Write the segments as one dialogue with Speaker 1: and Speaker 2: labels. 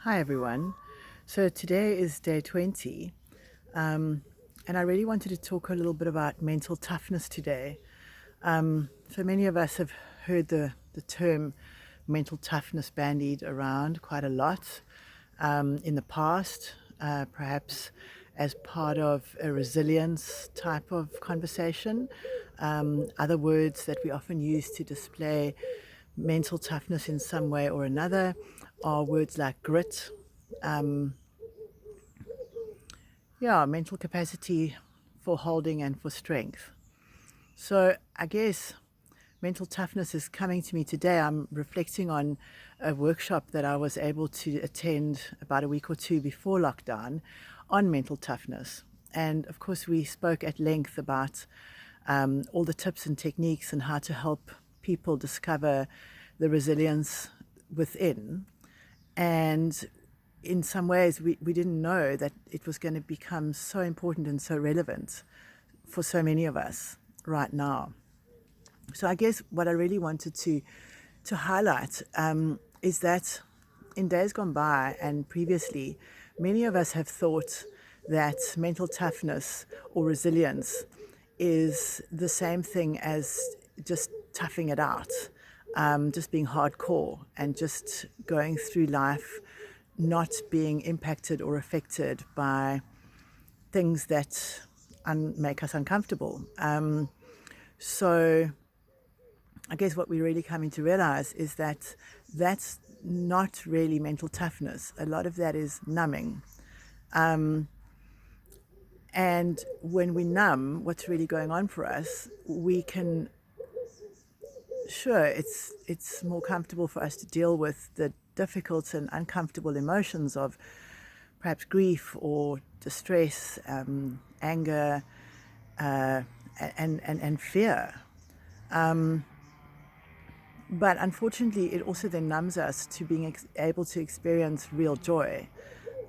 Speaker 1: Hi everyone. So today is day 20, and I really wanted to talk a little bit about mental toughness today. So many of us have heard the term mental toughness bandied around quite a lot in the past, perhaps as part of a resilience type of conversation. Other words that we often use to display mental toughness in some way or another are words like grit, mental capacity for holding and for strength. So I guess mental toughness is coming to me today. I'm reflecting on a workshop that I was able to attend about a week or two before lockdown on mental toughness. And of course, we spoke at length about all the tips and techniques and how to help people discover the resilience within. And in some ways, we didn't know that it was going to become so important and so relevant for so many of us right now. So I guess what I really wanted to highlight is that in days gone by and previously, many of us have thought that mental toughness or resilience is the same thing as just toughing it out, just being hardcore and just going through life not being impacted or affected by things that make us uncomfortable. So I guess what we're really coming to realize is that that's not really mental toughness. A lot of that is numbing. And when we numb what's really going on for us, we can, sure, it's more comfortable for us to deal with the difficult and uncomfortable emotions of perhaps grief or distress, anger, and fear. But unfortunately, it also then numbs us to being able to experience real joy.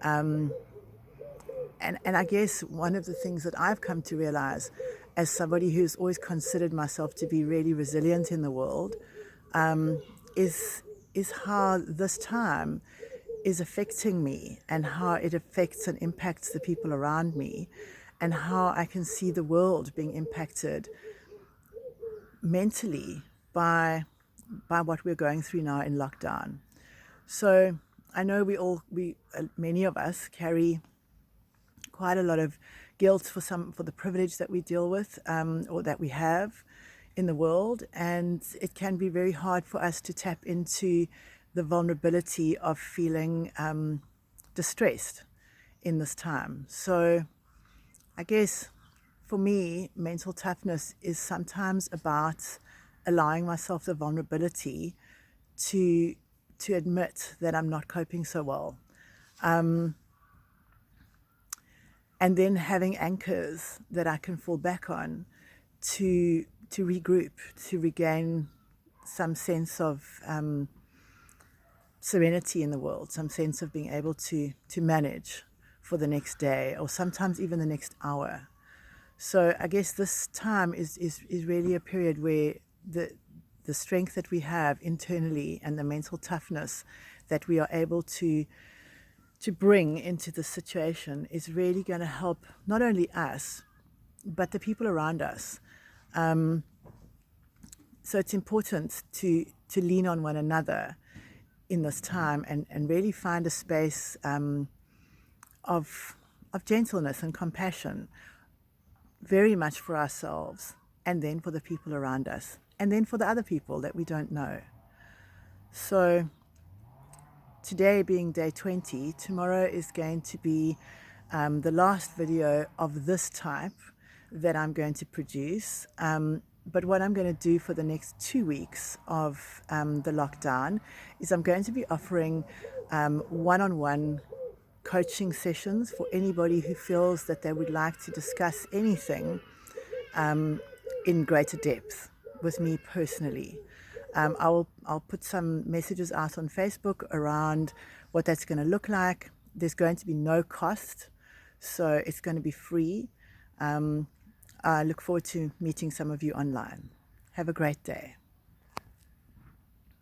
Speaker 1: And I guess one of the things that I've come to realize as somebody who's always considered myself to be really resilient in the world is how this time is affecting me and how it affects and impacts the people around me and how I can see the world being impacted mentally by what we're going through now in lockdown. So I know many of us carry quite a lot of guilt for the privilege that we deal with or that we have in the world, and it can be very hard for us to tap into the vulnerability of feeling distressed in this time. So I guess for me, mental toughness is sometimes about allowing myself the vulnerability to admit that I'm not coping so well. And then having anchors that I can fall back on to regroup, to regain some sense of serenity in the world, some sense of being able to manage for the next day or sometimes even the next hour. So I guess this time is really a period where the strength that we have internally and the mental toughness that we are able to bring into the situation is really going to help not only us, but the people around us. So it's important to lean on one another in this time and really find a space of gentleness and compassion, very much for ourselves, and then for the people around us, and then for the other people that we don't know. So today being day 20, tomorrow is going to be the last video of this type that I'm going to produce. But what I'm going to do for the next 2 weeks of the lockdown is I'm going to be offering one-on-one coaching sessions for anybody who feels that they would like to discuss anything in greater depth with me personally. I'll put some messages out on Facebook around what that's going to look like. There's going to be no cost, so it's going to be free. I look forward to meeting some of you online. Have a great day.